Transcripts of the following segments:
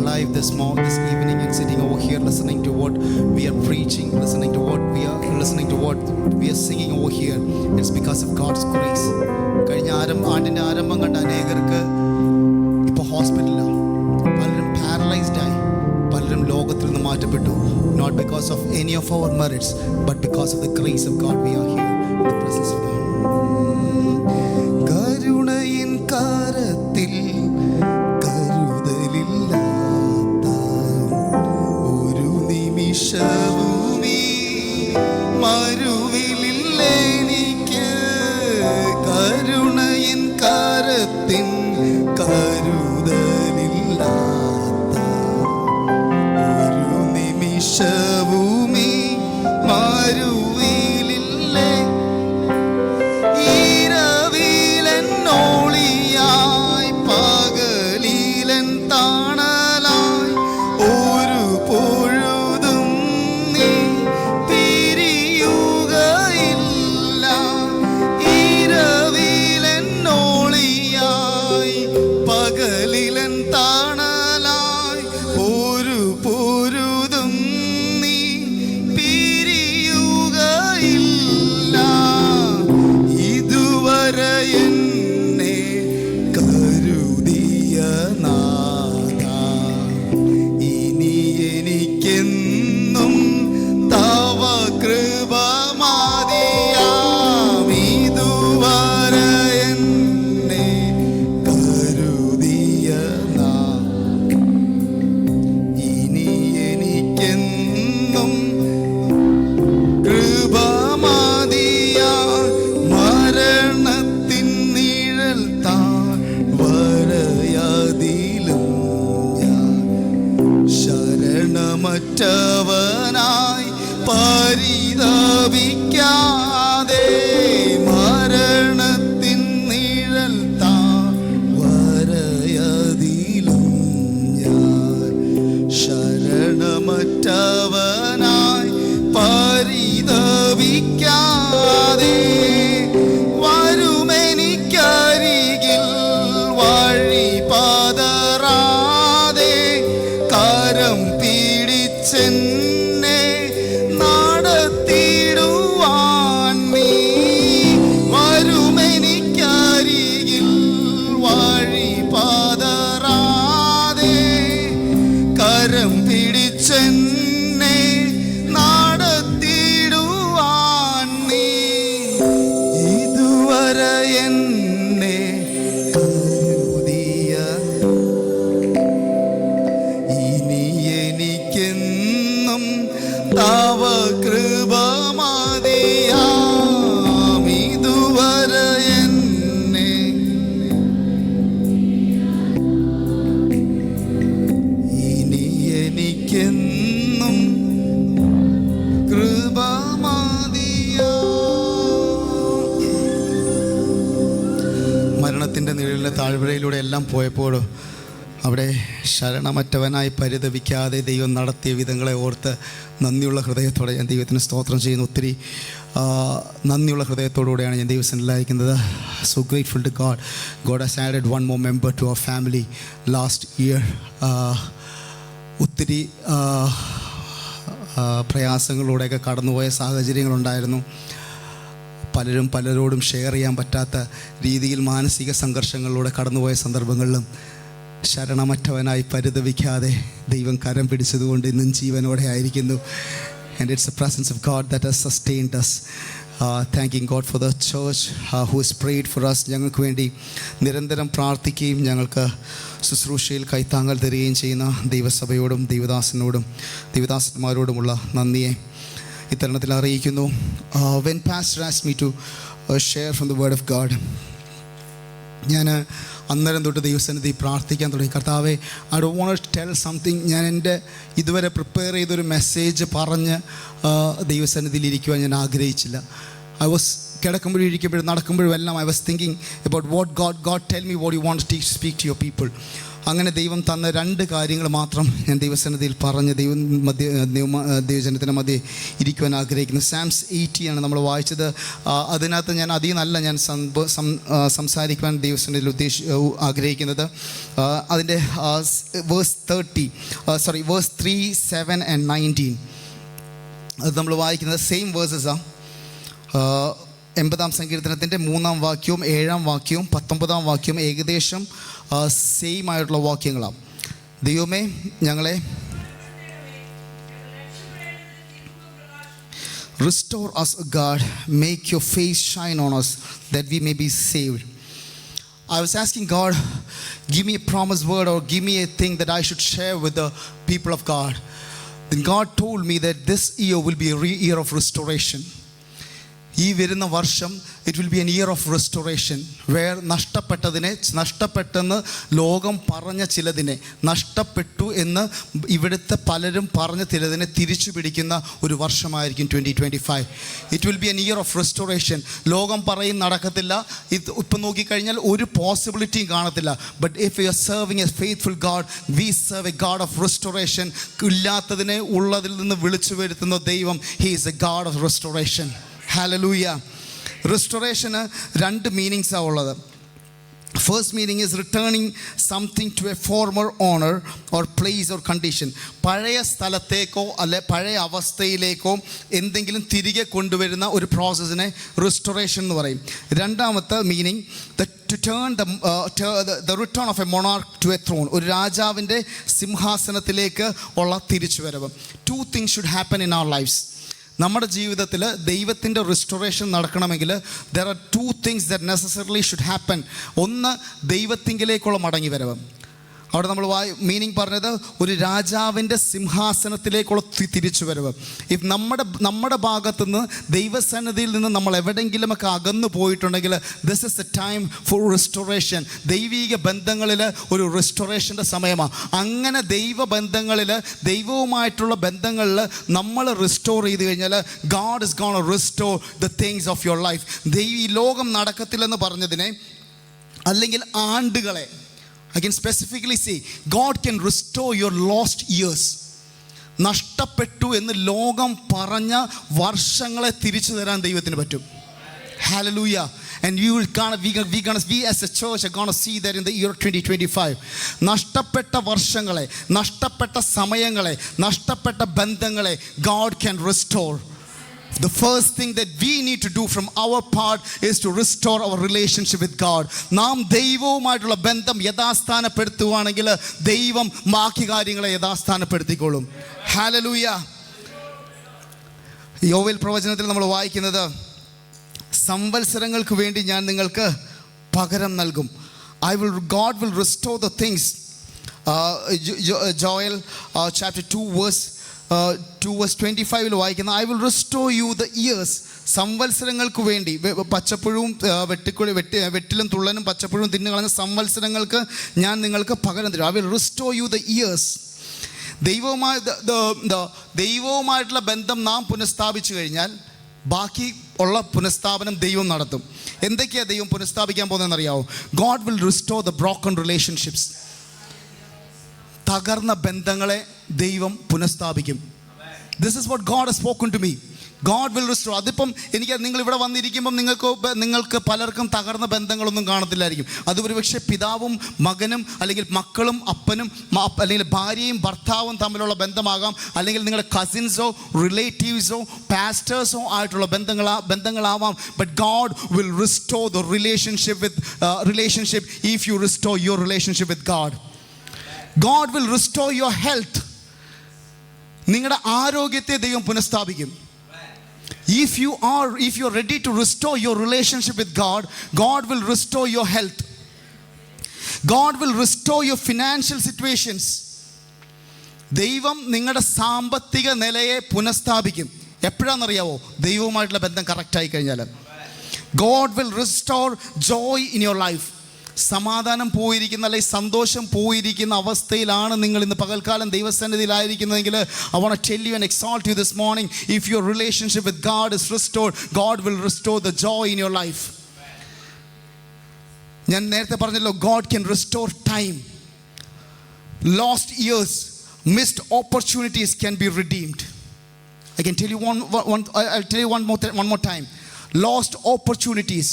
alive this evening and sitting over here listening to what we are preaching, listening to what we are singing over here, it's because of God's grace. കഴിഞ്ഞ ആണ്ടിൻ്റെ ആരംഭം കണ്ട അനേകർക്ക് ഇപ്പോൾ ഹോസ്പിറ്റലിലാണ്, പലരും paralysed ആയി, പലരും ലോകത്തിൽ നിന്ന് മാറ്റപ്പെട്ടു. Not because of any of our merits, but because of the grace of God we are here in the presence of God. കരുണയിൻ കരത്തിൽ കരുതലില്ലാത്ത ഒരു നിമിഷവുമീ മരുവിലില്ലെനിക്ക്. കരുണയിൻ കരത്തിൻ കരുതലില്ലാത്ത ഒരു നിമിഷവുമീ മരുവിലില്ലേ. ഈരവിലെന്നോളിയായി പകലിലൻ താണലായി ഒരു പൊഴുതും നീ പിരിയുകയില്ല. ഈരവിലെന്നോളിയായി പകലിലൻ താണലായി ഒരു പൊഴുതും നീ പിരിയുകയില്ല. ഇതുവരെ എന്നെ കരുതിയ നാഥ, ഇനി എനിക്കെന്നും തവ കൃപ മതിയാം. ഇതുവരെ എന്നെ കരുതിയ നാഥ, ഇനി എനിക്കെന്നും കൃപ മതിയാം. മരണത്തിൻ നിഴൽ താഴ്വരയതിലും ഞാൻ ശരണമറ്റവനായി പരിതപിക്കാതെ. മരണത്തിൻ നിഴൽ താഴ്വരയതിലും ഞാൻ ശരണമറ്റവനായി പരിതപിക്കാതെ. വരുമെനിക്കരികിൽ വഴി പതറാതെ കരം പിടിച്ചെന്നെ നടത്തിടുവാൻ നീ. വരുമെനിക്കരികിൽ വഴി പതറാതെ കരം പിടിച്ചെന്നെ നടത്തിടുവാൻ നീ. ഇതുവരെ എന്നെ കരുതിയ, ഇനി എനിക്കെന്നും തവ കൃപ മതിയാം. ഇതുവരെ എന്നെ, ഇനി എനിക്കെന്നും കൃപ മതിയാം. മരണത്തിൻ്റെ നിഴലിലെ താഴ്വരയിലൂടെ എല്ലാം പോയപ്പോഴും അവിടെ ശരണമറ്റവനായി പരിതപിക്കാതെ ദൈവം നടത്തിയ വിധങ്ങളെ ഓർത്ത് നന്ദിയുള്ള ഹൃദയത്തോടെ ഞാൻ ദൈവത്തിന് സ്തോത്രം ചെയ്യുന്നു. ഒത്തിരി നന്ദിയുള്ള ഹൃദയത്തോടുകൂടെയാണ് ഞാൻ ദൈവസന്നിധിയിലായിരിക്കുന്നത്. So grateful to God. God has added one more member to our family last year. ഒത്തിരി പ്രയാസങ്ങളിലൂടെയൊക്കെ കടന്നുപോയ സാഹചര്യങ്ങളുണ്ടായിരുന്നു. പലരും പലരോടും ഷെയർ ചെയ്യാൻ പറ്റാത്ത രീതിയിൽ മാനസിക സംഘർഷങ്ങളിലൂടെ കടന്നുപോയ സന്ദർഭങ്ങളിലും ശരണമറ്റവനായി പരിതപിക്കാതെ ദൈവം കരം പിടിച്ചതുകൊണ്ട് ഇന്നും ജീവനോടെ ആയിരിക്കുന്നു. And it's the presence of God that has sustained us. Thanking God for the church who has prayed for us. ഞങ്ങൾക്ക് വേണ്ടി നിരന്തരം പ്രാർത്ഥിക്കുകയും ഞങ്ങൾക്ക് ശുശ്രൂഷയിൽ കൈത്താങ്ങൽ തരികയും ചെയ്യുന്ന ദൈവസഭയോടും ദൈവദാസന്മാരോടുമുള്ള നന്ദിയെ ഇത്തരണത്തിൽ അറിയിക്കുന്നു. When pastor asked me to share from the word of God, ഞാൻ അന്നേരം തൊട്ട് ദൈവസന്നിധി പ്രാർത്ഥിക്കാൻ തുടങ്ങി. കർത്താവേ, I don't want to tell something. ഞാൻ എൻ്റെ ഇതുവരെ പ്രിപ്പയർ ചെയ്തൊരു മെസ്സേജ് പറഞ്ഞ് ദൈവസന്നിധിയിൽ ഇരിക്കുവാൻ ഞാൻ ആഗ്രഹിച്ചില്ല. ഐ വാസ് കിടക്കുമ്പോഴും ഇരിക്കുമ്പോഴും നടക്കുമ്പോഴും എല്ലാം I was thinking about what God tell me what you want to speak to your people. അങ്ങനെ ദൈവം തന്ന 2 കാര്യങ്ങൾ മാത്രം ഞാൻ ദൈവസന്നിധിയിൽ പറഞ്ഞ് ദൈവജനത്തിൻ്റെ മധ്യേ ഇരിക്കുവാൻ ആഗ്രഹിക്കുന്നു. സാംസ് 80 ആണ് നമ്മൾ വായിച്ചത്. അതിനകത്ത് ഞാൻ അതിൽ നിന്നല്ല ഞാൻ സംസാരിക്കുവാൻ ദൈവസന്നിധിയിൽ ആഗ്രഹിക്കുന്നത്. അതിൻ്റെ വേഴ്സ് 3, 7 and 19 അത് നമ്മൾ വായിക്കുന്നത് സെയിം വേഴ്സസാണ്. 80-ാം സങ്കീർത്തനത്തിൻ്റെ 3-ാം വാക്യവും 7-ാം വാക്യവും 19-ാം വാക്യവും ഏകദേശം സെയിം ആയിട്ടുള്ള വാക്യങ്ങളാണ്. ദൈവമേ ഞങ്ങളെ restore us, God, make your face shine on us that we may be saved. I was asking God, give me a promised word or give me a thing that I should share with the people of God. Then God told me that this year will be a year of restoration. ഈ വരുന്ന വർഷം it will be an year of restoration, where നഷ്ടപ്പെട്ടെന്ന് ലോകം പറഞ്ഞ ചിലതിനെ, നഷ്ടപ്പെട്ടു എന്ന് ഇവിടുത്തെ പലരും പറഞ്ഞ ചിലതിനെ തിരിച്ചു പിടിക്കുന്ന ഒരു വർഷമായിരിക്കും 2025. It will be an year of restoration. ലോകം പറയും നടക്കത്തില്ല, ഇത് ഇപ്പം നോക്കിക്കഴിഞ്ഞാൽ ഒരു പോസിബിലിറ്റിയും കാണത്തില്ല. But if you are serving a faithful God, we serve a God of restoration. ഇല്ലാത്തതിനെ ഉള്ളതിൽ നിന്ന് വിളിച്ചു വരുത്തുന്ന ദൈവം, he is a God of restoration. Hallelujah. Restoration 2 meanings ഉള്ളത്. First meaning is returning something to a former honor or place or condition. പഴയ സ്ഥലത്തേക്കോ അല്ലെ പഴയ അവസ്ഥയിലേക്കോ എന്തെങ്കിലും തിരികെ കൊണ്ടുവരുന്ന ഒരു പ്രോസസ്സിനെ റിസ്റ്റോറേഷൻ എന്ന് പറയും. രണ്ടാമത്തെ meaning to turn the return of a monarch to a throne. ഒരു രാജാവിൻ്റെ സിംഹാസനത്തിലേക്ക് ഉള്ള തിരിച്ചുവരവ്. 2 things should happen in our lives. നമ്മുടെ ജീവിതത്തിൽ ദൈവത്തിൻ്റെ റിസ്റ്റോറേഷൻ നടക്കണമെങ്കിൽ there are 2 things that necessarily should happen. ഒന്ന്, ദൈവത്തിങ്കിലേക്കുള്ള മടങ്ങി വരവ്. അവിടെ നമ്മൾ മീനിങ് പറഞ്ഞത് ഒരു രാജാവിൻ്റെ സിംഹാസനത്തിലേക്കുള്ള തിരിച്ചു വരവ്. ഇഫ് നമ്മുടെ ഭാഗത്തുനിന്ന് ദൈവസന്നിധിയിൽ നിന്ന് നമ്മൾ എവിടെയെങ്കിലുമൊക്കെ അകന്നു പോയിട്ടുണ്ടെങ്കിൽ this is A time for restoration. ദൈവിക ബന്ധങ്ങളിൽ ഒരു റിസ്റ്റോറേഷൻ്റെ സമയമാണ്. അങ്ങനെ ദൈവബന്ധങ്ങളിൽ, ദൈവവുമായിട്ടുള്ള ബന്ധങ്ങളിൽ നമ്മൾ റിസ്റ്റോർ ചെയ്ത് കഴിഞ്ഞാൽ God is gonna restore the things of your life. ഈ ലോകം നടക്കത്തില്ലെന്ന് പറഞ്ഞതിനെ അല്ലെങ്കിൽ ആണ്ടുകളെ, I can specifically say God can restore your lost years. നഷ്ടപ്പെട്ടു എന്ന് ലോകം പറഞ്ഞ വർഷങ്ങളെ തിരിച്ചു തരാൻ ദൈവത്തിന് പറ്റും. Hallelujah. And we as a church are going to see that in the year 2025. നഷ്ടപ്പെട്ട വർഷങ്ങളെ, നഷ്ടപ്പെട്ട സമയങ്ങളെ, നഷ്ടപ്പെട്ട ബന്ധങ്ങളെ God can restore. The first thing that we need to do from our part is to restore our relationship with God. നാം ദൈവവുമായിട്ടുള്ള ബന്ധം യഥാസ്ഥാനപ്പെടുത്തുവാണെങ്കിൽ ദൈവം ബാക്കി കാര്യങ്ങളെ യഥാസ്ഥാനപ്പെടുത്തിക്കോളും. ഹല്ലേലൂയ. യോവേൽ പ്രവചനത്തിൽ നമ്മൾ വായിക്കുന്നത്, സംവത്സരങ്ങൾക്ക് വേണ്ടി ഞാൻ നിങ്ങൾക്ക് പകരം നൽകും. God will restore the things. Joel chapter 2 verse 25 വായിക്കുന്ന, I will restore you the years. സംവത്സരങ്ങൾക്ക് വേണ്ടി, പച്ചപ്പുഴവും വെട്ടിലും തുള്ളനും പച്ചപ്പുഴവും തിന്നുകളഞ്ഞ സംവത്സരങ്ങൾക്ക് ഞാൻ നിങ്ങൾക്ക് പകരം തരും. I will restore you the years. ദൈവവുമായിട്ടുള്ള ബന്ധം നാം പുനഃസ്ഥാപിച്ചു കഴിഞ്ഞാൽ ബാക്കി ഉള്ള പുനഃസ്ഥാപനം ദൈവം നടത്തും. എന്തൊക്കെയാണ് ദൈവം പുനഃസ്ഥാപിക്കാൻ പോകുന്നതെന്ന് അറിയാമോ? God will restore the broken relationships. തകർന്ന ബന്ധങ്ങളെ ദൈവം പുനഃസ്ഥാപിക്കും. This is what God has spoken to me. God will restore. അതിപ്പം എനിക്ക് നിങ്ങൾ ഇവിടെ വന്നിരിക്കുമ്പം നിങ്ങൾക്ക് പലർക്കും തകർന്ന ബന്ധങ്ങളൊന്നും കാണത്തില്ലായിരിക്കും. അത് ഒരുപക്ഷെ പിതാവും മകനും അല്ലെങ്കിൽ മക്കളും അപ്പനും അല്ലെങ്കിൽ ഭാര്യയും ഭർത്താവും തമ്മിലുള്ള ബന്ധമാകാം, അല്ലെങ്കിൽ നിങ്ങളുടെ കസിൻസോ റിലേറ്റീവ്സോ പാസ്റ്റേഴ്സോ ആയിട്ടുള്ള ബന്ധങ്ങളാവാം. But God will restore the relationship if you restore your relationship with God. God will restore your health. നിങ്ങളുടെ ആരോഗ്യത്തെ ദൈവം പുനഃസ്ഥാപിക്കും. If you are ready to restore your relationship with God, God will restore your health. God will restore your financial situations. ദൈവം നിങ്ങളുടെ സാമ്പത്തിക നിലയെ പുനഃസ്ഥാപിക്കും. എപ്പോഴാണെന്നറിയാവോ? ദൈവവുമായിട്ടുള്ള ബന്ധം കറക്റ്റായി കഴിഞ്ഞാൽ. God will restore joy in your life. സമാധാനം പോയിരിക്കുന്ന അല്ലെങ്കിൽ സന്തോഷം പോയിരിക്കുന്ന അവസ്ഥയിലാണ് നിങ്ങൾ ഇന്ന് പകൽക്കാലം ദൈവസന്നിധിയിലായിരിക്കുന്നതെങ്കിൽ I want to tell you and exalt you this morning, if your relationship with God is restored, God will restore the joy in your life. ഞാൻ നേരത്തെ പറഞ്ഞല്ലോ, God can restore time. Lost years, missed opportunities can be redeemed. I can tell you I'll tell you one more time. Lost opportunities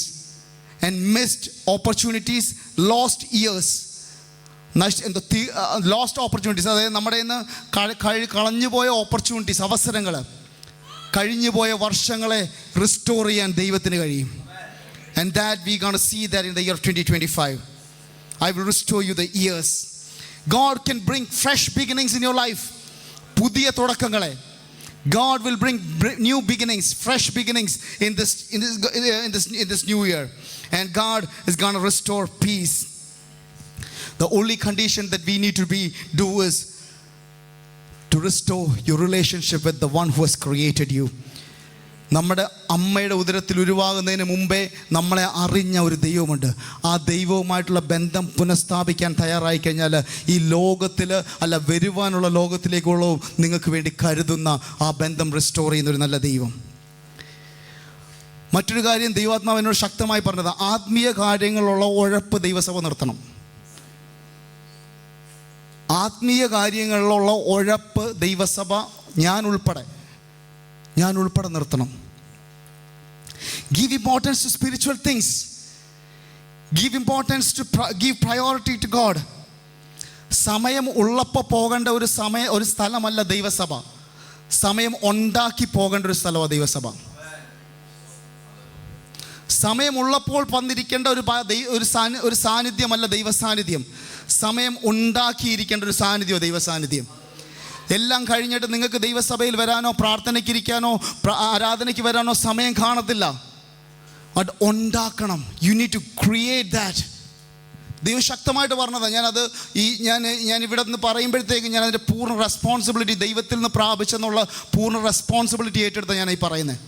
and missed opportunities, lost years. Lost opportunities, അതായത് നമ്മുടെ ഇന്ന് കളഞ്ഞുപോയ opportunities, അവസരങ്ങൾ, കഴിഞ്ഞുപോയ വർഷങ്ങളെ restore ചെയ്യാൻ ദൈവത്തിന് കഴിയും. And that we gonna see that in the year of 2025. I will restore you the years. God can bring fresh beginnings in your life. പുതിയ തുടക്കങ്ങളെ God will bring new beginnings, fresh beginnings in this new year. And God is gonna restore peace. The only condition that we need to do is to restore your relationship with the one who has created you. നമ്മുടെ അമ്മയുടെ ഉദരത്തിൽ ഉരുവാകുന്നതിന് മുമ്പേ നമ്മളെ അറിഞ്ഞ ഒരു ദൈവമുണ്ട്. ആ ദൈവവുമായിട്ടുള്ള ബന്ധം പുനഃസ്ഥാപിക്കാൻ തയ്യാറായി കഴിഞ്ഞാൽ ഈ ലോകത്തിൽ അല്ല, വരുവാനുള്ള ലോകത്തിലേക്കുള്ള നിങ്ങൾക്ക് വേണ്ടി കരുതുന്ന ആ ബന്ധം റിസ്റ്റോർ ചെയ്യുന്ന ഒരു നല്ല ദൈവം. മറ്റൊരു കാര്യം ദൈവാത്മാവ് എന്നോട് ശക്തമായി പറഞ്ഞത്, ആത്മീയ കാര്യങ്ങളുള്ള ഉഴപ്പ് ദൈവസഭ നിർത്തണം. ആത്മീയ കാര്യങ്ങളിലുള്ള ഉഴപ്പ് ദൈവസഭ ഞാൻ ഉൾപ്പെടെ നിർത്തണം. Give importance to spiritual things. Give importance to give priority to God. സമയം ഉള്ളപ്പോൾ പോകേണ്ട ഒരു സ്ഥലമല്ല ദൈവസഭ. സമയം ഉണ്ടാക്കി പോകേണ്ട ഒരു സ്ഥലമാണ് ദൈവസഭ. സമയമുള്ളപ്പോൾ വന്നിരിക്കേണ്ട ഒരു സാന്നിധ്യമല്ല ദൈവസാന്നിധ്യം. സമയം ഉണ്ടാക്കിയിരിക്കേണ്ട ഒരു സാന്നിധ്യമോ ദൈവസാന്നിധ്യം. എല്ലാം കഴിഞ്ഞിട്ട് നിങ്ങൾക്ക് ദൈവസഭയിൽ വരാനോ പ്രാർത്ഥനയ്ക്കിരിക്കാനോ ആരാധനയ്ക്ക് വരാനോ സമയം കാണത്തില്ല. ബട്ട് ഉണ്ടാക്കണം. You need to create that. ദൈവം ശക്തമായിട്ട് പറഞ്ഞതാണ്. ഞാൻ ഇവിടെ നിന്ന് പറയുമ്പോഴത്തേക്കും ഞാൻ അതിൻ്റെ പൂർണ്ണ റെസ്പോൺസിബിലിറ്റി ദൈവത്തിൽ നിന്ന് പ്രാപിച്ചെന്നുള്ള പൂർണ്ണ റെസ്പോൺസിബിലിറ്റി ഏറ്റെടുത്ത് ഞാൻ ഈ പറയുന്നത്.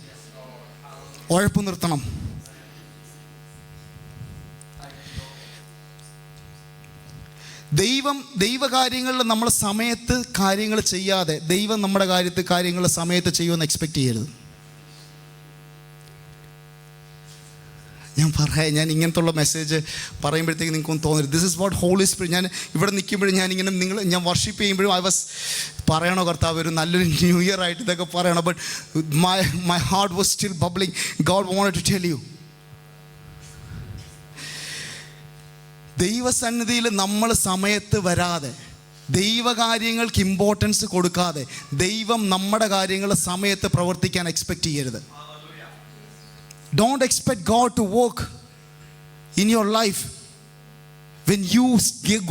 ഉഴപ്പ് നിർത്തണം. ദൈവകാര്യങ്ങളിൽ നമ്മൾ സമയത്ത് കാര്യങ്ങൾ ചെയ്യാതെ ദൈവം നമ്മുടെ കാര്യങ്ങൾ സമയത്ത് ചെയ്യുമെന്ന് എക്സ്പെക്റ്റ് ചെയ്യരുത്. ഞാൻ ഇങ്ങനത്തുള്ള മെസ്സേജ് പറയുമ്പോഴത്തേക്ക് നിങ്ങൾക്കൊന്നും തോന്നരുത്. This is what holy spirit. ഞാൻ ഇവിടെ നിൽക്കുമ്പോഴും ഞാൻ വർഷിപ്പ് ചെയ്യുമ്പോഴും ഐ വാസ് പറയണോ കർത്താവ് ഒരു നല്ലൊരു ന്യൂ ഇയർ ആയിട്ട് ഇതൊക്കെ പറയണം. But my heart was still bubbling. God wanted to tell you, ദൈവസന്നിധിയിൽ നമ്മൾ സമയത്ത് വരാതെ, ദൈവകാര്യങ്ങൾക്ക് ഇമ്പോർട്ടൻസ് കൊടുക്കാതെ ദൈവം നമ്മുടെ കാര്യങ്ങൾ സമയത്ത് പ്രവർത്തിക്കാൻ എക്സ്പെക്റ്റ് ചെയ്യരുത്. Don't expect God to work in your life when you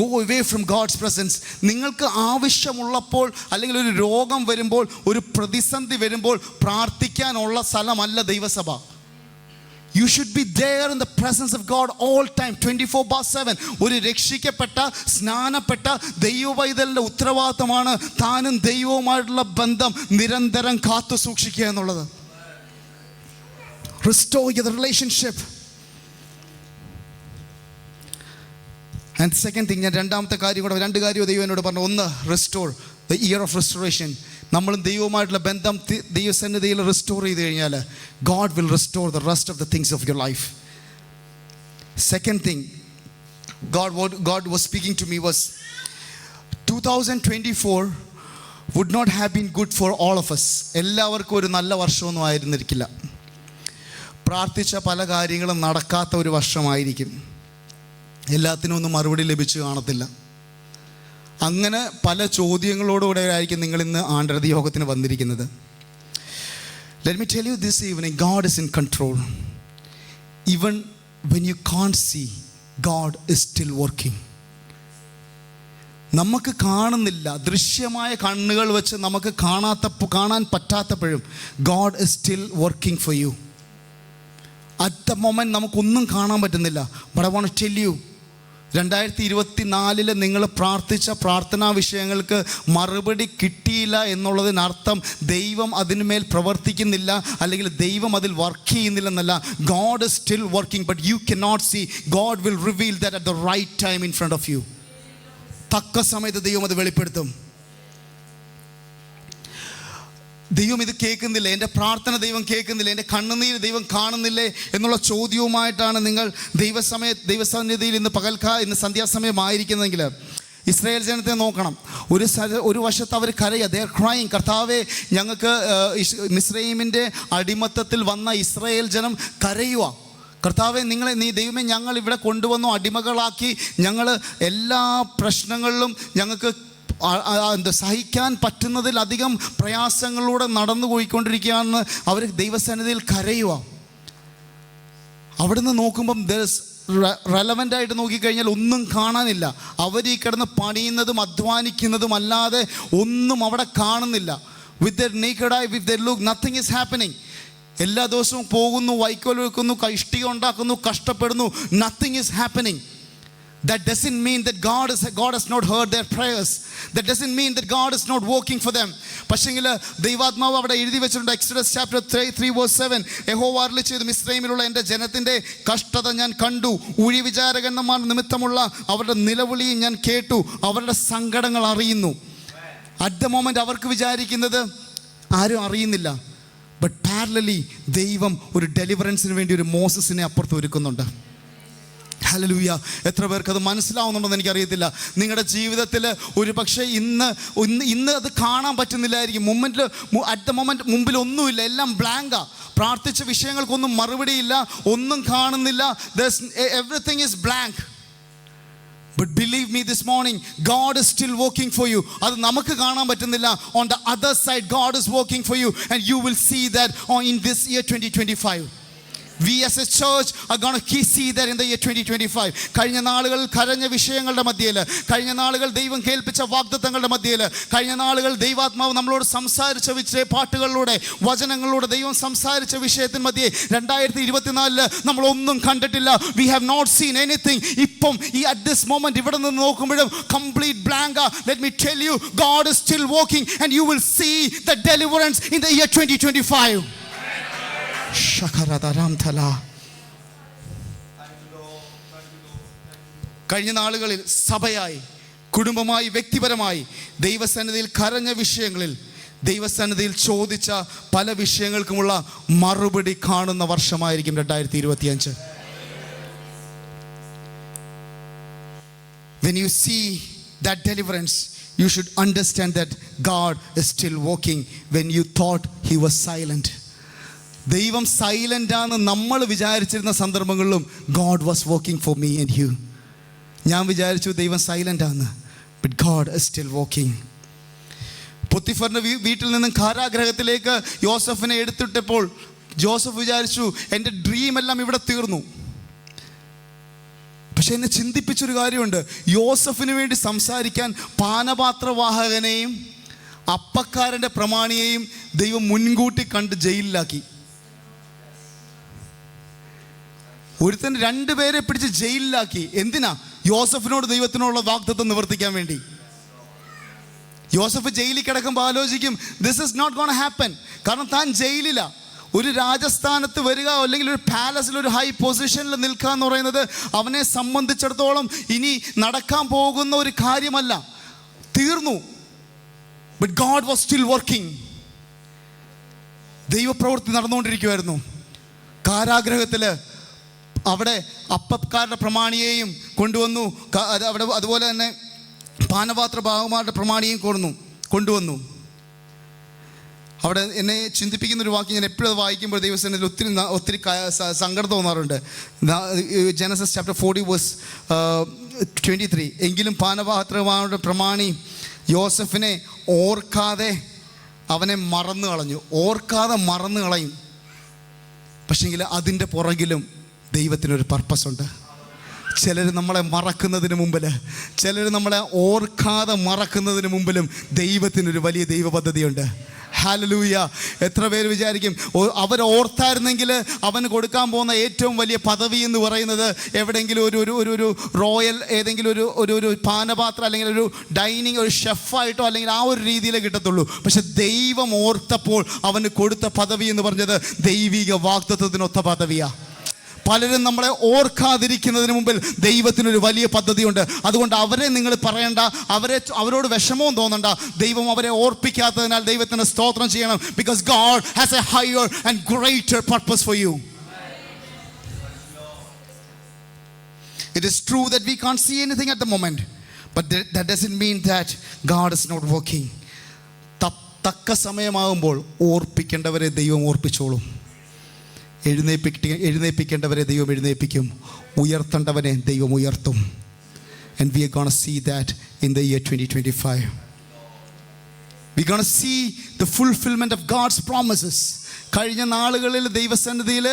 go away from God's presence. നിങ്ങൾക്ക് ആവശ്യമുള്ളപ്പോൾ അല്ലെങ്കിൽ ഒരു രോഗം വരുമ്പോൾ, ഒരു പ്രതിസന്ധി വരുമ്പോൾ പ്രാർത്ഥിക്കാനുള്ള സ്ഥലമല്ല ദൈവസഭ. You should be there in the presence of God all time, 24/7. ഒരു രക്ഷിക്കപ്പെട്ട സ്നാനപ്പെട്ട ദൈവവൈതലിൻ്റെ ഉത്തരവാദിത്തമാണ് താനും ദൈവവുമായിട്ടുള്ള ബന്ധം നിരന്തരം കാത്തു സൂക്ഷിക്കുക എന്നുള്ളത്. Restore your relationship. And second thing, ഞാൻ രണ്ടാമത്തെ കാര്യം കൂടെ, രണ്ട് കാര്യവും ദൈവം എന്നോട് പറഞ്ഞു. ഒന്ന്, restore the year of restoration. നമ്മളും ദൈവവുമായിട്ടുള്ള ബന്ധം ദൈവസന്നിധിയിൽ റിസ്റ്റോർ ചെയ്ത് കഴിഞ്ഞാൽ God will restore the rest of the things of your life. Second thing God was speaking to me was 2024 would not have been good for all of us. എല്ലാവർക്കും ഒരു നല്ല വർഷമൊന്നും ആയിരുന്നിരിക്കില്ല. പ്രാർത്ഥിച്ച പല കാര്യങ്ങളും നടക്കാത്ത ഒരു വർഷമായിരിക്കും. എല്ലാത്തിനും ഒന്നും മറുപടി ലഭിച്ചു കാണത്തില്ല. അങ്ങനെ പല ചോദ്യങ്ങളോടുകൂടെ ആയിരിക്കും നിങ്ങൾ ഇന്ന് ആണ്ടരതി യോഗത്തിന് വന്നിരിക്കുന്നത്. Let me tell you this evening, God is in control. Even when you can't see, God is still working. നമുക്ക് കാണുന്നില്ല, ദൃശ്യമായ കണ്ണുകൾ വെച്ച് നമുക്ക് കാണാൻ പറ്റാത്തപ്പോഴും God is still working for you. At the moment നമുക്കൊന്നും കാണാൻ പറ്റുന്നില്ല. But I want to tell you, 2024 നിങ്ങൾ പ്രാർത്ഥിച്ച പ്രാർത്ഥനാ വിഷയങ്ങൾക്ക് മറുപടി കിട്ടിയില്ല എന്നുള്ളതിനർത്ഥം ദൈവം അതിന്മേൽ പ്രവർത്തിക്കുന്നില്ല, അല്ലെങ്കിൽ ദൈവം അതിൽ work ചെയ്യുന്നില്ലെന്നല്ല. God is still working, but you cannot see. God will reveal that at the right time in front of you. തക്ക സമയത്ത് ദൈവം അത് വെളിപ്പെടുത്തും. ദൈവം ഇത് കേൾക്കുന്നില്ല, എൻ്റെ പ്രാർത്ഥന ദൈവം കേൾക്കുന്നില്ല, എൻ്റെ കണ്ണുനീര് ദൈവം കാണുന്നില്ലേ എന്നുള്ള ചോദ്യവുമായിട്ടാണ് നിങ്ങൾ ദൈവസന്നിധിയിൽ ഇന്ന് സന്ധ്യാസമയമായിരിക്കുന്നെങ്കിൽ ഇസ്രായേൽ ജനത്തെ നോക്കണം. ഒരു വശത്ത് അവർ കരയുക, ദേ ആർ ക്രൈങ്, കർത്താവേ ഞങ്ങൾക്ക് മിസ്രയീമിൻ്റെ അടിമത്തത്തിൽ വന്ന ഇസ്രായേൽ ജനം കരയുക. കർത്താവെ നീ ദൈവമേ ഞങ്ങൾ ഇവിടെ കൊണ്ടുവന്നു അടിമകളാക്കി, ഞങ്ങൾ എല്ലാ പ്രശ്നങ്ങളിലും ഞങ്ങൾക്ക് സഹിക്കാൻ പറ്റുന്നതിലധികം പ്രയാസങ്ങളിലൂടെ നടന്നു പോയിക്കൊണ്ടിരിക്കുകയാണെന്ന് അവർ ദൈവസന്നിധിയിൽ കരയുക. അവിടുന്ന് നോക്കുമ്പം റെലവൻ്റായിട്ട് നോക്കിക്കഴിഞ്ഞാൽ ഒന്നും കാണാനില്ല. അവർ ഈ കിടന്ന് പണിയുന്നതും അധ്വാനിക്കുന്നതും അല്ലാതെ ഒന്നും അവിടെ കാണുന്നില്ല. With their naked eye, with their look, nothing is happening. എല്ലാ ദിവസവും പോകുന്നു, വൈക്കോൽ വെക്കുന്നു, ഇഷ്ടിക ഉണ്ടാക്കുന്നു, കഷ്ടപ്പെടുന്നു, nothing is happening. That doesn't mean that God has not heard their prayers. That doesn't mean that God is not working for them. പക്ഷെങ്കിൽ ദൈവാത്മാവ് അവിടെ എഴുതി വെച്ചിട്ടുണ്ട്. എക്സോഡസ് ചാപ്റ്റർ 3:7, യഹോവ അരുളിച്ചെയ്തു, മിസ്രയീമിലുള്ള എൻ്റെ ജനത്തിൻ്റെ കഷ്ടത ഞാൻ കണ്ടു, ഊഴി വിചാരകന്മാർ നിമിത്തമുള്ള അവരുടെ നിലവിളിയും ഞാൻ കേട്ടു, അവരുടെ സങ്കടങ്ങൾ അറിയുന്നു. അറ്റ് ദ മൊമെൻ്റ് അവർക്ക് വിചാരിക്കുന്നത് ആരും അറിയുന്നില്ല. ബട്ട് പാരലലി ദൈവം ഒരു ഡെലിവറൻസിന് വേണ്ടി ഒരു മോസസിനെ അപ്പുറത്ത് ഒരുക്കുന്നുണ്ട്. ഹല്ലേലൂയ. എത്ര പേർക്ക് അത് മനസ്സിലാവുന്നുണ്ടെന്ന് എനിക്കറിയത്തില്ല. നിങ്ങളുടെ ജീവിതത്തിൽ ഒരു പക്ഷേ ഇന്ന് അത് കാണാൻ പറ്റുന്നില്ലായിരിക്കും. അറ്റ് ദ മൊമെൻറ്റ് മുമ്പിൽ ഒന്നുമില്ല, എല്ലാം ബ്ലാങ്കാ. പ്രാർത്ഥിച്ച വിഷയങ്ങൾക്കൊന്നും മറുപടിയില്ല, ഒന്നും കാണുന്നില്ല. Everything is blank. But believe me this morning, God is still working for you. അത് നമുക്ക് കാണാൻ പറ്റുന്നില്ല. On the other side, God is working for you, and you will see that in this year 2025. We as a church are going to see that in the year 2025. കഴിഞ്ഞ നാളുകൾ കരഞ്ഞ വിഷയങ്ങളുടെ മധ്യയിൽ, കഴിഞ്ഞ നാളുകൾ ദൈവം കേൾപ്പിച്ച വാഗ്ദത്തങ്ങളുടെ മധ്യയിൽ, കഴിഞ്ഞ നാളുകൾ ദൈവാത്മാവ് നമ്മളോട് സംസാരിച്ച പാട്ടുകളിലൂടെ, വചനങ്ങളിലൂടെ ദൈവം സംസാരിച്ച വിഷയത്തിന് മധ്യേ 2024 നമ്മളൊന്നും കണ്ടിട്ടില്ല. We have not seen anything. ഇപ്പം ഈ at this moment ഇവിടെ നിന്ന് നോക്കുമ്പോഴും complete blank. Let me tell you, God is still working, and you will see the deliverance in the year 2025. കഴിഞ്ഞ നാളുകളിൽ സഭയായി, കുടുംബമായി, വ്യക്തിപരമായി ദൈവസന്നിധിയിൽ കരഞ്ഞ വിഷയങ്ങളിൽ, ദൈവസന്നിധിയിൽ ചോദിച്ച പല വിഷയങ്ങൾക്കുമുള്ള മറുപടി കാണുന്ന വർഷമായിരിക്കും 2025. When you see that deliverance, you should understand that God is still working when you thought He was silent. ദൈവം സൈലൻ്റാന്ന് നമ്മൾ വിചാരിച്ചിരുന്ന സന്ദർഭങ്ങളിലും God was working for me and you. ഞാൻ വിചാരിച്ചു ദൈവം സൈലൻ്റാന്ന്, but God is still working. പൊത്തിഫറിൻ്റെ വീട്ടിൽ നിന്നും കാരാഗ്രഹത്തിലേക്ക് യോസഫിനെ എടുത്തിട്ടപ്പോൾ Joseph വിചാരിച്ചു എൻ്റെ ഡ്രീമെല്ലാം ഇവിടെ തീർന്നു. പക്ഷെ എന്നെ ചിന്തിപ്പിച്ചൊരു കാര്യമുണ്ട്. യോസഫിന് വേണ്ടി സംസാരിക്കാൻ പാനപാത്രവാഹകനെയും അപ്പക്കാരൻ്റെ പ്രമാണിയെയും ദൈവം മുൻകൂട്ടി കണ്ട് ജയിലിലാക്കി. ഒരുത്തൻ 2 പേരെ പിടിച്ച് ജയിലിലാക്കി. എന്തിനാ? യോസഫിനോട് ദൈവത്തിനോടുള്ള വാഗ്ദത്തം നിവർത്തിക്കാൻ വേണ്ടി. യോസഫ് ജയിലിൽ കിടക്കുമ്പോൾ ആലോചിക്കും, this is not gonna happen. കാരണം താൻ ജയിലില്ല. ഒരു രാജസ്ഥാനത്ത് വരിക, അല്ലെങ്കിൽ ഒരു പാലസിൽ ഒരു ഹൈ പൊസിഷനിൽ നിൽക്കുക എന്ന് പറയുന്നത് അവനെ സംബന്ധിച്ചിടത്തോളം ഇനി നടക്കാൻ പോകുന്ന ഒരു കാര്യമല്ല. തീർന്നു. But God was still working. ദൈവപ്രവൃത്തി നടന്നുകൊണ്ടിരിക്കുമായിരുന്നു. കാരാഗ്രഹത്തിൽ അവിടെ അപ്പക്കാരുടെ പ്രമാണിയെയും കൊണ്ടുവന്നു, അവിടെ അതുപോലെ തന്നെ പാനപാത്ര ഭാഗമാരുടെ പ്രമാണിയെയും കൊണ്ടുവന്നു. അവിടെ എന്നെ ചിന്തിപ്പിക്കുന്നൊരു വാക്യം, ഞാൻ എപ്പോഴും വായിക്കുമ്പോൾ ദൈവസന്നിധിയിൽ ഒത്തിരി സങ്കടം തോന്നാറുണ്ട്. ജനസിസ് ചാപ്റ്റർ 40:23, എങ്കിലും പാനപാത്രമാരുടെ പ്രമാണി യോസഫിനെ ഓർക്കാതെ അവനെ മറന്നു കളഞ്ഞു. ഓർക്കാതെ മറന്നു കളയും. പക്ഷേങ്കിൽ അതിൻ്റെ പുറകിലും ദൈവത്തിനൊരു പർപ്പസ് ഉണ്ട്. ചിലർ നമ്മളെ മറക്കുന്നതിന് മുമ്പിൽ, ചിലർ നമ്മളെ ഓർക്കാതെ മറക്കുന്നതിന് മുമ്പിലും ദൈവത്തിനൊരു വലിയ ദൈവ പദ്ധതിയുണ്ട്. ഹല്ലേലൂയ. എത്ര പേര് വിചാരിക്കും അവർ ഓർത്തായിരുന്നെങ്കിൽ അവന് കൊടുക്കാൻ പോകുന്ന ഏറ്റവും വലിയ പദവി എന്ന് പറയുന്നത് എവിടെയെങ്കിലും ഒരു റോയൽ ഏതെങ്കിലും ഒരു പാനപാത്രം, അല്ലെങ്കിൽ ഒരു ഡൈനിങ്, ഒരു ഷെഫായിട്ടോ അല്ലെങ്കിൽ ആ ഒരു രീതിയിലേ കിട്ടത്തുള്ളൂ. പക്ഷെ ദൈവം ഓർത്തപ്പോൾ അവന് കൊടുത്ത പദവി എന്ന് പറഞ്ഞത് ദൈവിക വാഗ്ദത്തത്തിനൊത്ത പദവിയാ. പലരും നമ്മളെ ഓർക്കാതിരിക്കുന്നതിന് മുമ്പിൽ ദൈവത്തിനൊരു വലിയ പദ്ധതിയുണ്ട്. അതുകൊണ്ട് അവരെ നിങ്ങൾ പറയണ്ട, അവരോട് വിഷമവും തോന്നണ്ട. ദൈവം അവരെ ഓർപ്പിക്കാത്തതിനാൽ ദൈവത്തിന് സ്തോത്രം ചെയ്യണം. Because God has A higher and greater purpose for you. It is true that we can't see anything at the moment, But that doesn't mean that God is not working. തക്ക സമയമാകുമ്പോൾ ഓർപ്പിക്കേണ്ടവരെ ദൈവം ഓർപ്പിച്ചോളും. എഴുന്നേൽപ്പിക്കേണ്ടവരെ ദൈവം എഴുന്നേൽപ്പിക്കും. ഉയർത്തേണ്ടവനെ ദൈവം ഉയർത്തും. And we are going to see that in the year 2025. We're going to see the fulfillment of God's promises. കഴിഞ്ഞ നാളുകളിൽ ദൈവസന്നിധിയിൽ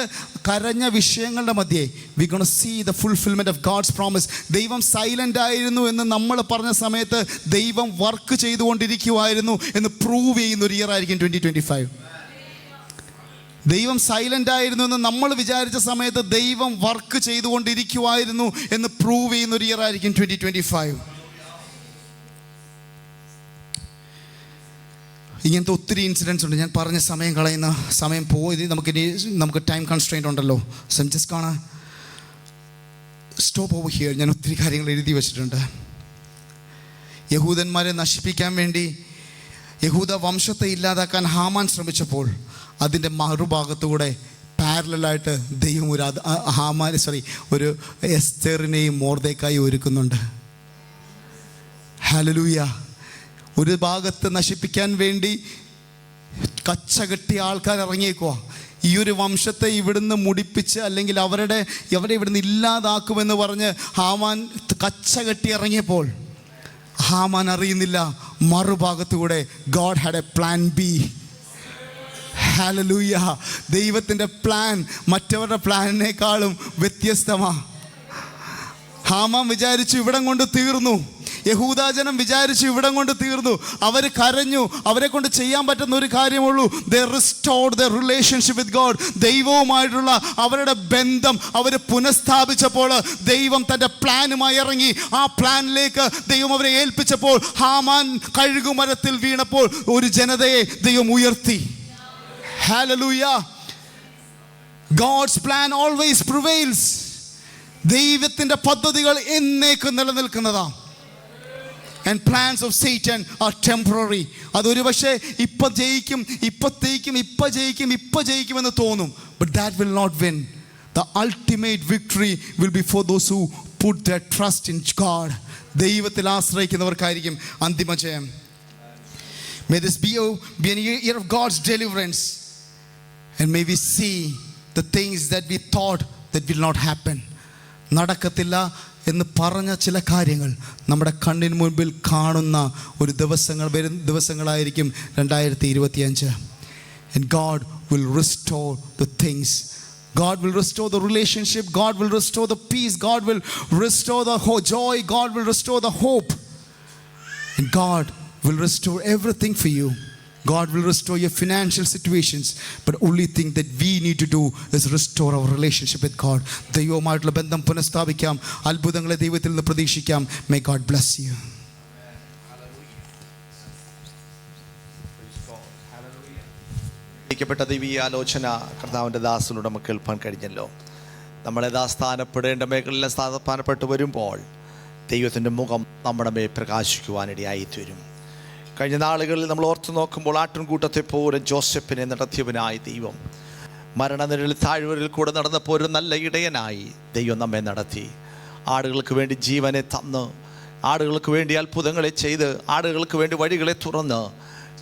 കരഞ്ഞ വിഷയങ്ങളുടെ മധ്യേ we're going to see the fulfillment of God's promise. ദൈവം സൈലൻ്റ് ആയിരുന്നു എന്ന് നമ്മൾ പറഞ്ഞ സമയത്ത് ദൈവം വർക്ക് ചെയ്തുകൊണ്ടിരിക്കുമായിരുന്നു എന്ന് പ്രൂവ് ചെയ്യുന്ന ഒരു ഇയർ ആയിരിക്കും 2025. ദൈവം സൈലൻ്റ് ആയിരുന്നു എന്ന് നമ്മൾ വിചാരിച്ച സമയത്ത് ദൈവം വർക്ക് ചെയ്തുകൊണ്ടിരിക്കുമായിരുന്നു എന്ന് പ്രൂവ് ചെയ്യുന്ന ഒരു ഇയർ ആയിരിക്കും 2025. ഇങ്ങനത്തെ ഒത്തിരി ഇൻസിഡൻസ് ഉണ്ട്. ഞാൻ പറഞ്ഞ സമയം പോയി, നമുക്ക് ടൈം കൺസ്ട്രെയിൻ്റ് ഉണ്ടല്ലോ. So I'm just gonna stop over here. ഞാൻ ഒത്തിരി കാര്യങ്ങൾ എഴുതി വെച്ചിട്ടുണ്ട്. യഹൂദന്മാരെ നശിപ്പിക്കാൻ വേണ്ടി, യഹൂദ വംശത്തെ ഇല്ലാതാക്കാൻ ഹാമാൻ ശ്രമിച്ചപ്പോൾ അതിൻ്റെ മറുഭാഗത്തുകൂടെ പാരലായിട്ട് ദൈവം ഒരു എസ്തേറിനെയും മോർദെഖായി ഒരുക്കുന്നുണ്ട്. ഹല്ലേലൂയ. ഒരു ഭാഗത്ത് നശിപ്പിക്കാൻ വേണ്ടി കച്ചകെട്ടിയ ആൾക്കാർ ഇറങ്ങിയേക്കുക. ഈ ഒരു വംശത്തെ ഇവിടുന്ന് മുടിപ്പിച്ച് അല്ലെങ്കിൽ അവരെ ഇവിടുന്ന് ഇല്ലാതാക്കുമെന്ന് പറഞ്ഞ് ഹാമാൻ കച്ചകെട്ടി ഇറങ്ങിയപ്പോൾ ഹാമാൻ അറിയുന്നില്ല, മറുഭാഗത്തുകൂടെ God had a plan B. Hallelujah. ദൈവത്തിൻ്റെ പ്ലാൻ മറ്റവരുടെ പ്ലാനിനേക്കാളും വ്യത്യസ്തമാണ്. ഹാമാൻ വിചാരിച്ചു ഇവിടം കൊണ്ട് തീർന്നു, യഹൂദാജനം വിചാരിച്ചു ഇവിടം കൊണ്ട് തീർന്നു. അവർ കരഞ്ഞു. അവരെ കൊണ്ട് ചെയ്യാൻ പറ്റുന്ന ഒരു കാര്യമുള്ളൂ, they restored their relationship with God. ദൈവവുമായിട്ടുള്ള അവരുടെ ബന്ധം അവർ പുനഃസ്ഥാപിച്ചപ്പോൾ ദൈവം തൻ്റെ പ്ലാനുമായി ഇറങ്ങി. ആ പ്ലാനിലേക്ക് ദൈവം അവരെ ഏൽപ്പിച്ചപ്പോൾ ഹാമാൻ കഴുകുമരത്തിൽ വീണപ്പോൾ ഒരു ജനതയെ ദൈവം ഉയർത്തി. Hallelujah. God's plan always prevails. ദൈവത്തിൻ്റെ പദ്ധതികൾ എന്നേക്കും നിലനിൽക്കുന്നതാണ്. And plans of Satan are temporary. അതൊരു പക്ഷേ ഇപ്പം ജയിക്കും എന്ന് തോന്നും. But that will not win. The ultimate victory will be for those who put their trust in God. ദൈവത്തിൽ ആശ്രയിക്കുന്നവർക്കായിരിക്കും അന്തിമ ജയം. May this be an year of God's deliverance. And may we see the things that we thought that will not happen. നടക്കത്തില്ല എന്ന് പറഞ്ഞ ചില കാര്യങ്ങൾ നമ്മുടെ കണ്ണിന് മുൻപിൽ കാണുന്ന ഒരു ദിവസങ്ങളായിരിക്കും 2025. And God will restore the things. God will restore the relationship. God will restore the peace. God will restore the joy. God will restore the hope. And God will restore everything for you. God will restore your financial situations. But only thing that we need to do is restore our relationship with God. ദൈവവുമായിട്ടുള്ള ബന്ധം പുനഃസ്ഥാപിക്കാം. അത്ഭുതങ്ങളെ ദൈവത്തിൽ നിന്ന് പ്രതീക്ഷിക്കാം. May God bless you. ദൈവീയ ആലോചന കർത്താവിൻ്റെ ദാസനോട് നമുക്ക് കേൾപ്പാൻ കഴിഞ്ഞല്ലോ. നമ്മളെ സ്ഥാനപ്പെടേണ്ട മേഖലയിൽ സ്ഥാനപ്പെട്ട് വരുമ്പോൾ ദൈവത്തിൻ്റെ മുഖം നമ്മുടെ മേൽ പ്രകാശിക്കുവാനിടയായി തീരും. കഴിഞ്ഞ നാളുകളിൽ നമ്മൾ ഓർത്തു നോക്കുമ്പോൾ ആട്ടിൻകൂട്ടത്തെ പോലെ ജോസഫിനെ നടത്തിയവനായി ദൈവം, മരണനിഴലിൽ താഴ്വരയിൽ കൂടെ നടന്നപ്പോൾ ഒരു നല്ല ഇടയനായി ദൈവം നമ്മെ നടത്തി. ആടുകൾക്ക് വേണ്ടി ജീവനെ തന്ന്, ആടുകൾക്ക് വേണ്ടി അത്ഭുതങ്ങളെ ചെയ്ത്, ആടുകൾക്ക് വേണ്ടി വഴികളെ തുറന്ന്,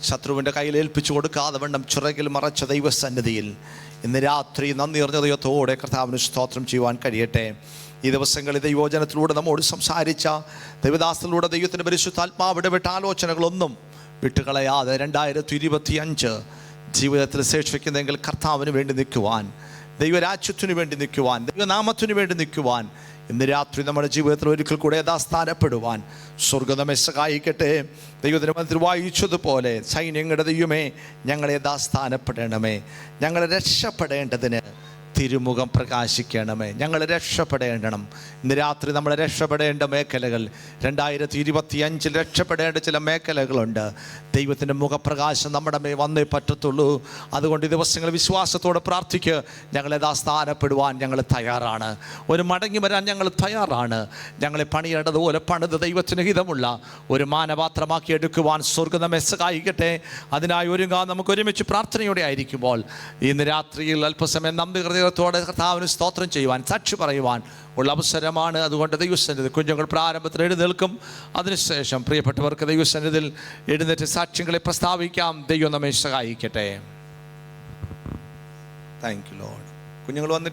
ശത്രുവിൻ്റെ കയ്യിൽ ഏൽപ്പിച്ചു കൊടുക്കാതെ വണ്ണം ചിറകിൽ മറച്ച ദൈവസന്നിധിയിൽ ഇന്ന് രാത്രി നന്ദി നിറഞ്ഞ ദൈവത്തോടെ കർത്താവിന് സ്തോത്രം ചെയ്യുവാൻ കഴിയട്ടെ. ഈ ദിവസങ്ങളിൽ ദൈവവചനത്തിലൂടെ നമ്മോട് സംസാരിച്ച ദൈവദാസനിലൂടെ ദൈവത്തിൻ്റെ പരിശുദ്ധാത്മാവ് ഇടപെട്ട ആലോചനകളൊന്നും വിട്ടുകളയാതെ 2025 ജീവിതത്തിൽ ശേഷിക്കുന്നെങ്കിൽ കർത്താവിന് വേണ്ടി നിൽക്കുവാൻ, ദൈവരാജ്യത്തിനു വേണ്ടി നിൽക്കുവാൻ, ദൈവനാമത്തിനു വേണ്ടി നിൽക്കുവാൻ, ഇന്ന് രാത്രി നമ്മുടെ ജീവിതത്തിൽ ഒരിക്കൽ കൂടെ യഥാസ്ഥാനപ്പെടുവാൻ സ്വർഗ്ഗം നമ്മെ സഹായിക്കട്ടെ. ദൈവത്തിൻ്റെ മനസ്സിൽ വായിച്ചതുപോലെ സൈന്യങ്ങളുടെ ദൈവമേ, ഞങ്ങളെ യഥാസ്ഥാനപ്പെടണമേ, ഞങ്ങളെ രക്ഷപ്പെടേണ്ടതിന് തിരുമുഖം പ്രകാശിക്കണമേ, ഞങ്ങൾ രക്ഷപ്പെടേണ്ടണം. ഇന്ന് രാത്രി നമ്മൾ രക്ഷപ്പെടേണ്ട മേഖലകൾ 2025 രക്ഷപ്പെടേണ്ട ചില മേഖലകളുണ്ട്. ദൈവത്തിൻ്റെ മുഖപ്രകാശം നമ്മുടെ മേൽ വന്നേ പറ്റത്തുള്ളൂ. അതുകൊണ്ട് ഈ ദിവസങ്ങൾ വിശ്വാസത്തോടെ പ്രാർത്ഥിക്കുക. ഞങ്ങളെ സ്ഥാനപ്പെടുവാൻ ഞങ്ങൾ തയ്യാറാണ്. ഒരു മടങ്ങി വരാൻ ഞങ്ങൾ തയ്യാറാണ്. ഞങ്ങളെ പണിയേണ്ടതുപോലെ പണിത് ദൈവത്തിന് ഹിതമുള്ള ഒരു മാനപാത്രമാക്കി എടുക്കുവാൻ സ്വർഗ്ഗം നമ്മെ സഹായിക്കട്ടെ. അതിനായി ഒരുങ്ങാൻ നമുക്ക് ഒരുമിച്ച് പ്രാർത്ഥനയോടെ ആയിരിക്കുമ്പോൾ ഇന്ന് രാത്രിയിൽ അല്പസമയം നന്ദി ഹൃദയത്തോടെ കർത്താവിന് സ്തോത്രം ചെയ്യുവാൻ, സാക്ഷി പറയുവാൻ ഉള്ള അവസരമാണ്. അതുകൊണ്ട് ദൈവസന്നിധി കുഞ്ഞുങ്ങൾ പ്രാരംഭത്തിൽ എഴുന്നേൽക്കും. അതിനുശേഷം പ്രിയപ്പെട്ടവർക്ക് ദൈവസന്നിധിയിൽ എഴുന്നേറ്റ് സാക്ഷ്യങ്ങളെ പ്രസ്താവിക്കാം. ദൈവം നമ്മെ സഹായിക്കട്ടെ. Thank you Lord. കുഞ്ഞുങ്ങൾ വന്നിട്ട്